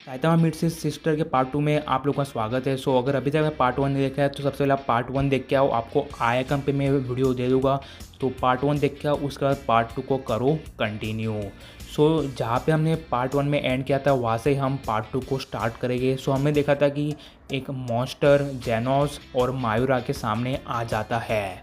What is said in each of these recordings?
Saitama meets his sister के part 2 में आप लोगों का स्वागत है। सो अगर अभी तक आपने पार्ट 1 नहीं देखा है तो सबसे पहले आप पार्ट 1 देख के आओ। आपको आई आइकन पे मैं वीडियो दे दूँगा, तो पार्ट 1 देख के आओ, उसके बाद पार्ट 2 को करो कंटिन्यू। सो जहाँ पे हमने पार्ट 1 में एंड किया था वहाँ से हम पार्ट 2 को स्टार्ट करेंगे। सो हमने देखा था कि एक मॉन्स्टर जेनोस और मायूरा के सामने आ जाता है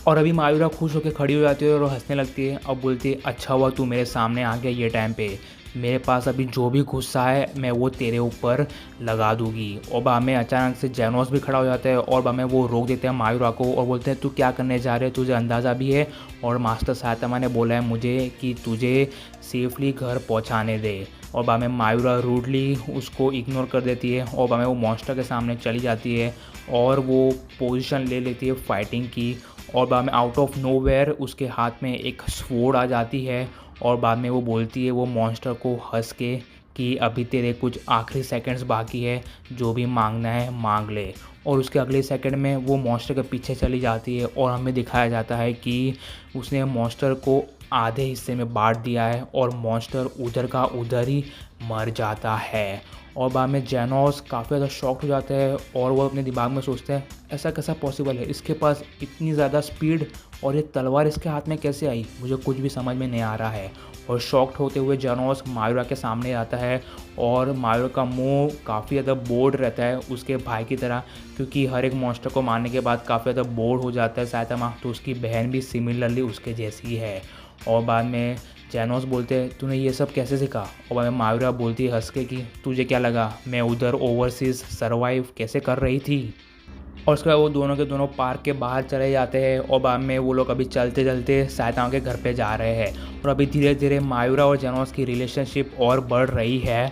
और अभी मायूरा खुश होकर खड़ी हो जाती है और हंसने लगती है और बोलती है, अच्छा हुआ तू मेरे सामने आ गया ये टाइम पे। मेरे पास अभी जो भी गुस्सा है मैं वो तेरे ऊपर लगा दूंगी। और बाद में अचानक से जेनोस भी खड़ा हो जाता है और बाद में वो रोक देते हैं मायूरा को और बोलते हैं, तू क्या करने जा रहे है, तुझे अंदाज़ा भी है। और मास्टर साइतामा ने बोला है मुझे कि तुझे सेफली घर पहुंचाने दे। और बाद में मायूरा रूडली उसको इग्नोर कर देती है और बाद में वो मॉन्स्टर के सामने चली जाती है और वो पोजीशन ले लेती है फाइटिंग की। और बाद में आउट ऑफ नोवेयर उसके हाथ में एक स्वॉर्ड आ जाती है और बाद में वो बोलती है वो मॉन्स्टर को हंस के कि अभी तेरे कुछ आखिरी सेकंड्स बाकी है, जो भी मांगना है मांग ले। और उसके अगले सेकंड में वो मॉन्स्टर के पीछे चली जाती है और हमें दिखाया जाता है कि उसने मॉन्स्टर को आधे हिस्से में बांट दिया है और मॉन्स्टर उधर का उधर ही मर जाता है। और बाद में जेनोस काफ़ी ज़्यादा शॉक्ड हो जाता है और वो अपने दिमाग में सोचता है ऐसा कैसा पॉसिबल है, इसके पास इतनी ज़्यादा स्पीड और ये तलवार इसके हाथ में कैसे आई, मुझे कुछ भी समझ में नहीं आ रहा है। और शॉक्ड होते हुए जेनोस मायूरा के सामने आता है और मायूरा का मुंह काफ़ी ज़्यादा बोर्ड रहता है उसके भाई की तरह, क्योंकि हर एक मॉन्स्टर को मारने के बाद काफ़ी ज़्यादा बोर्ड हो जाता है साइतामा, तो उसकी बहन भी सिमिलरली उसके जैसी है। और बाद में जेनोस बोलते हैं तूने ये सब कैसे सीखा। और बाद में मायूरा बोलती है हंस के कि तुझे क्या लगा मैं उधर ओवरसीज़ सर्वाइव कैसे कर रही थी। और उसके बाद वो दोनों के दोनों पार्क के बाहर चले जाते हैं और बाद में वो लोग अभी चलते चलते साइतामा के घर पे जा रहे हैं। और अभी धीरे धीरे मायूरा और जेनोस की रिलेशनशिप और बढ़ रही है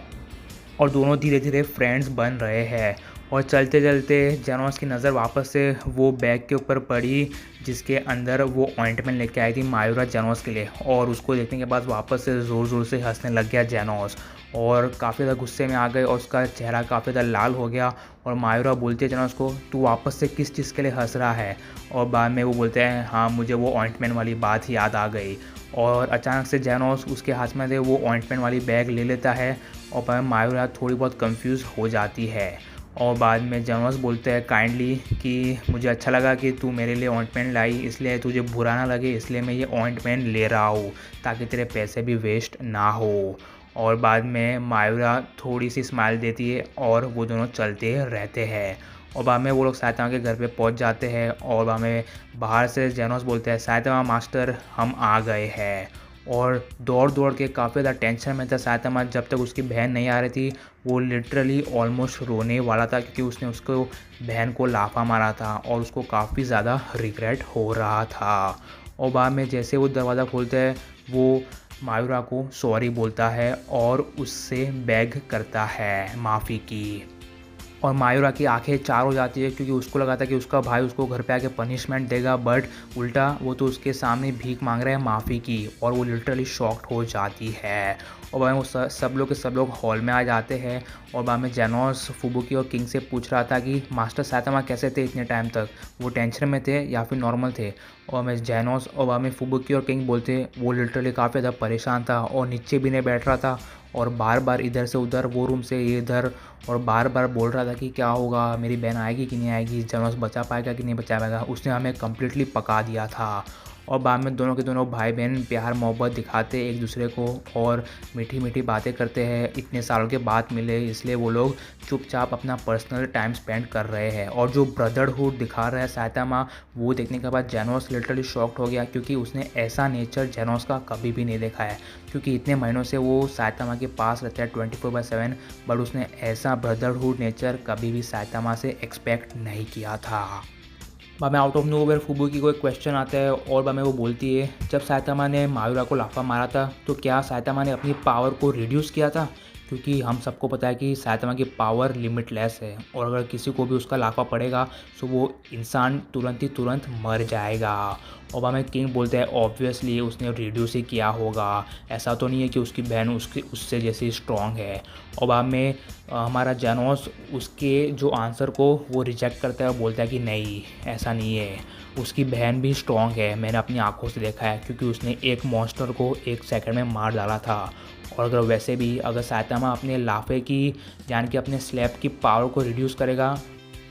और दोनों धीरे धीरे फ्रेंड्स बन रहे हैं। और चलते चलते जेनोस की नज़र वापस से वो बैग के ऊपर पड़ी जिसके अंदर वो ऑइंटमेंट लेके आई थी मायूरा जेनोस के लिए, और उसको देखने के बाद वापस से ज़ोर ज़ोर से हंसने लग गया जेनोस और काफ़ी ज़्यादा गुस्से में आ गए और उसका चेहरा काफ़ी ज़्यादा लाल हो गया। और मायूरा बोलती है जेनोस को, तू वापस से किस चीज़ के लिए हंस रहा है। और बाद में वो बोलते हैं हाँ मुझे वो ऑइंटमेंट वाली बात याद आ गई। और अचानक से जेनोस उसके हाथ में से वो ऑइंटमेंट वाली बैग ले लेता है और बाद में मायूरा थोड़ी बहुत कंफ्यूज हो जाती है। और बाद में जेनोस बोलते हैं काइंडली कि मुझे अच्छा लगा कि तू मेरे लिए ऑइंटमेंट लाई, इसलिए तुझे बुरा ना लगे इसलिए मैं ये ऑइंटमेंट ले रहा हूँ ताकि तेरे पैसे भी वेस्ट ना हो। और बाद में मायूरा थोड़ी सी स्माइल देती है और वो दोनों चलते रहते हैं। और बाद में वो लोग साइतामा के घर पे पहुंच जाते हैं और बाद में बाहर से जेनोस बोलते हैं साइतामा मास्टर हम आ गए हैं। और दौड़ दौड़ के काफ़ी ज़्यादा टेंशन में था साइतामा, जब तक उसकी बहन नहीं आ रही थी वो लिटरली ऑलमोस्ट रोने वाला था क्योंकि उसने उसको बहन को लाफा मारा था और उसको काफ़ी ज़्यादा रिग्रेट हो रहा था। और बाद में जैसे वो दरवाज़ा खोलता है वो मायूरा को सॉरी बोलता है और उससे बेग करता है माफ़ी की। और मायूरा की आंखें चार हो जाती है क्योंकि उसको लगा था कि उसका भाई उसको घर पे आके पनिशमेंट देगा, बट उल्टा वो तो उसके सामने भीख मांग रहा है माफ़ी की और वो लिटरली शॉक्ड हो जाती है। और बाद में वो सब लोग हॉल में आ जाते हैं और बाद में जेनोस फुबुकी और किंग से पूछ रहा था कि मास्टर साइतामा कैसे थे इतने टाइम तक, वो टेंशन में थे या फिर नॉर्मल थे। और मैं जेनोस और बाद में फुबुकी और किंग बोलते वो लिटरली काफ़ी ज़्यादा परेशान था और नीचे भी नहीं बैठ रहा था और बार बार इधर से उधर वो रूम से इधर और बार बार बोल रहा था कि क्या होगा, मेरी बहन आएगी कि नहीं आएगी, जेनोस बचा पाएगा कि नहीं बचा पाएगा। उसने हमें कम्प्लीटली पका दिया था। और बाद में दोनों के दोनों भाई बहन प्यार मोहब्बत दिखाते एक दूसरे को और मीठी मीठी बातें करते हैं। इतने सालों के बाद मिले इसलिए वो लोग चुपचाप अपना पर्सनल टाइम स्पेंड कर रहे हैं। और जो ब्रदरहुड दिखा रहा है साइतामा वो देखने के बाद जेनोस लिटरली शॉक्ड हो गया क्योंकि उसने ऐसा नेचर जेनोस का कभी भी नहीं देखा है, क्योंकि इतने महीनों से वो साइतामा के पास रहता है 24/7, बट उसने ऐसा ब्रदरहुड नेचर कभी भी साइतामा से एक्सपेक्ट नहीं किया था। बाद में आउट ऑफ नोवेयर फुबुकी को एक क्वेश्चन आता है और बाद में वो बोलती है जब साइतामा ने मायूरा को लाफा मारा था तो क्या साइतामा ने अपनी पावर को रिड्यूस किया था, क्योंकि हम सबको पता है कि साइतामा की पावर लिमिटलेस है और अगर किसी को भी उसका लाफा पड़ेगा तो वो इंसान तुरंत मर जाएगा। और बाद में किंग बोलते हैं ऑब्वियसली उसने रिड्यूस ही किया होगा, ऐसा तो नहीं है कि उसकी बहन उससे जैसी स्ट्रॉन्ग है। और बाद में हमारा जेनोस उसके जो आंसर को वो रिजेक्ट करता है और बोलता है कि नहीं ऐसा नहीं है, उसकी बहन भी स्ट्रॉन्ग है, मैंने अपनी आंखों से देखा है क्योंकि उसने एक मॉन्स्टर को एक सेकंड में मार डाला था। और अगर वैसे भी अगर साइतामा अपने लाफे की यानी कि अपने स्लैब की पावर को रिड्यूस करेगा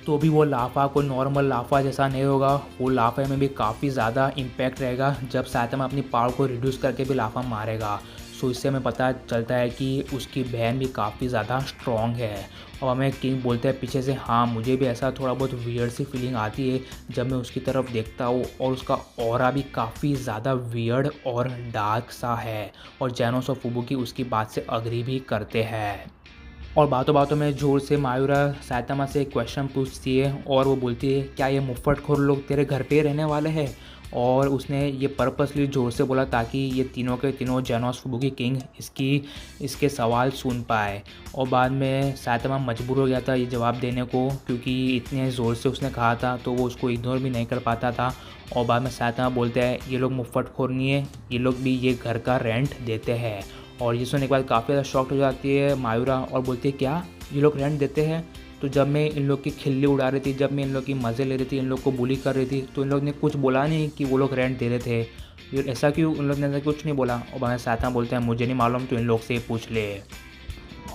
तो भी वो लाफा कोई नॉर्मल लाफा जैसा नहीं होगा, वो लाफे में भी काफ़ी ज़्यादा इम्पैक्ट रहेगा जब साइतामा अपनी पावर को रिड्यूस करके भी लाफा मारेगा। सो इससे हमें पता चलता है कि उसकी बहन भी काफ़ी ज़्यादा स्ट्रॉन्ग है। और हमें किंग बोलते हैं पीछे से, हाँ मुझे भी ऐसा थोड़ा बहुत वियर्ड सी फीलिंग आती है जब मैं उसकी तरफ देखता हूँ, और उसका ऑरा भी काफ़ी ज़्यादा वियर्ड और डार्क सा है। और जैनोस और फुबुकी उसकी बात से अग्री भी करते हैं। और बातों बातों में जोर से मायूरा साइतामा से एक क्वेश्चन पूछती है और वो बोलती है, क्या ये मुफ्फटखोर लोग तेरे घर पे रहने वाले हैं? और उसने ये पर्पसली जोर से बोला ताकि ये तीनों के तीनों जैनोस फुबुकी किंग इसके सवाल सुन पाए। और बाद में साइतामा मजबूर हो गया था ये जवाब देने को, क्योंकि इतने ज़ोर से उसने कहा था तो वो उसको इग्नोर भी नहीं कर पाता था। और बाद में साइतामा बोलते हैं, ये लोग मुफ्फटखोर नहीं है, ये लोग भी ये घर का रेंट देते हैं। और ये सुनने के बाद काफ़ी ज़्यादा शॉक्ड हो जाती है मायूरा और बोलती है, क्या ये लोग रेंट देते हैं? तो जब मैं इन लोग की खिल्ली उड़ा रही थी, जब मैं इन लोग की मज़े ले रही थी, इन लोग को बुली कर रही थी, तो इन लोग ने कुछ बोला नहीं कि वो लोग रेंट दे रहे थे? ये ऐसा क्यों? उन लोग ने ऐसा कुछ नहीं बोला। और बाद में साइतामा बोलते हैं, मुझे नहीं मालूम, तो इन लोग से पूछ ले।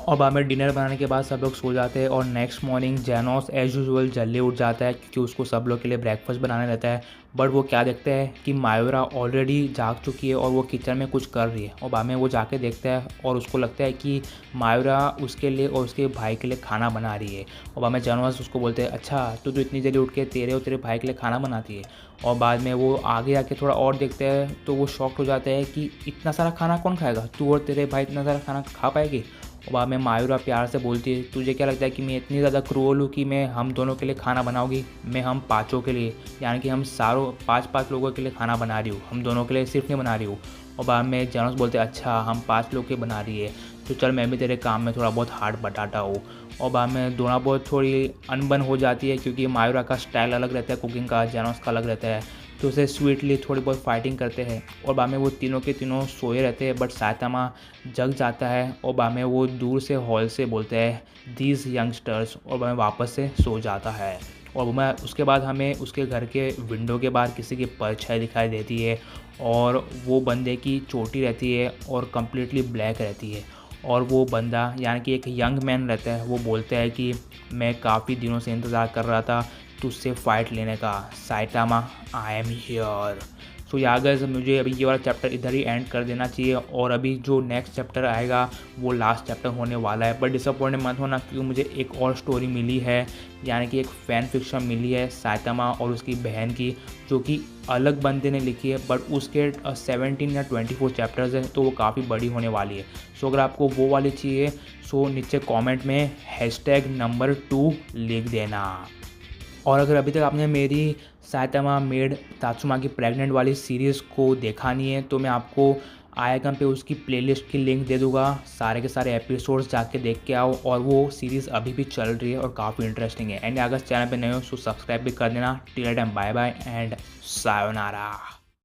और बाद में डिनर बनाने के बाद सब लोग सो जाते हैं और नेक्स्ट मॉर्निंग जैनोस एज यूजुअल जल्दी उठ जाता है क्योंकि उसको सब लोग के लिए ब्रेकफास्ट बनाने रहता है। बट वो क्या देखता है कि मायूरा ऑलरेडी जाग चुकी है और वो किचन में कुछ कर रही है। और बाद में वो जाके देखता है और उसको लगता है कि मायूरा उसके लिए और उसके भाई के लिए खाना बना रही है। और बाद में जैनोस उसको बोलते हैं, अच्छा तो इतनी जल्दी उठ के तेरे और तेरे भाई के लिए खाना बनाती है? और बाद में वो आगे आके थोड़ा और देखते हैं तो वो शॉक्ड हो जाता है कि इतना सारा खाना कौन खाएगा, तू और तेरे भाई इतना सारा खाना खा पाएगी? और बाद में मायूरा प्यार से बोलती है, तुझे क्या लगता है कि मैं इतनी ज़्यादा क्रूअल हूँ कि मैं हम दोनों के लिए खाना बनाऊँगी? मैं हम पाँचों के लिए, यानी कि हम सारों पाँच लोगों के लिए खाना बना रही हूँ, हम दोनों के लिए सिर्फ नहीं बना रही हूँ। और बाद में जैनोस बोलते हैं, अच्छा हम 5 लोग के बना रही है तो चल मैं भी तेरे काम में थोड़ा बहुत हाथ बटाता हूँ। और बाद में दोनों बहुत थोड़ी अनबन हो जाती है क्योंकि मायूरा का स्टाइल अलग रहता है कुकिंग का, जैनोस का अलग रहता है, तो उसे स्वीटली थोड़ी बहुत फाइटिंग करते हैं। और बाद में वो तीनों के तीनों सोए रहते हैं बट साइतामा जग जाता है। और बाद में वो दूर से हॉल से बोलते हैं, दीज यंगस्टर्स, और बाद में वापस से सो जाता है। और मैं उसके बाद हमें उसके घर के विंडो के बाहर किसी की परछाई दिखाई देती है और वो बंदे की चोटी रहती है और कम्प्लीटली ब्लैक रहती है। और वो बंदा यानी कि एक यंग मैन रहता है, वो बोलता है कि मैं काफ़ी दिनों से इंतज़ार कर रहा था तुझसे फ़ाइट लेने का, साइतामा आई एम हियर। सो या गाइस मुझे अभी ये वाला चैप्टर इधर ही एंड कर देना चाहिए और अभी जो नेक्स्ट चैप्टर आएगा वो लास्ट चैप्टर होने वाला है। बट डिसअपॉइंटेड मत होना क्योंकि मुझे एक और स्टोरी मिली है, यानी कि एक फ़ैन फिक्शन मिली है साइतामा और उसकी बहन की, जो कि अलग बंदे ने लिखी है बट उसके 17 या 24 चैप्टर्स है, तो वो काफ़ी बड़ी होने वाली है। सो अगर आपको वो वाली चाहिए सो नीचे कमेंट में #2 लिख देना। और अगर अभी तक आपने मेरी साइतामा मेड तात्सुमा की प्रेग्नेंट वाली सीरीज़ को देखा नहीं है तो मैं आपको आइकन पे उसकी प्लेलिस्ट की लिंक दे दूँगा, सारे के सारे एपिसोड्स जाके देख के आओ। और वो सीरीज़ अभी भी चल रही है और काफ़ी इंटरेस्टिंग है। एंड अगर चैनल पे नए हो तो सब्सक्राइब भी कर देना। Till time bye bye and sayonara.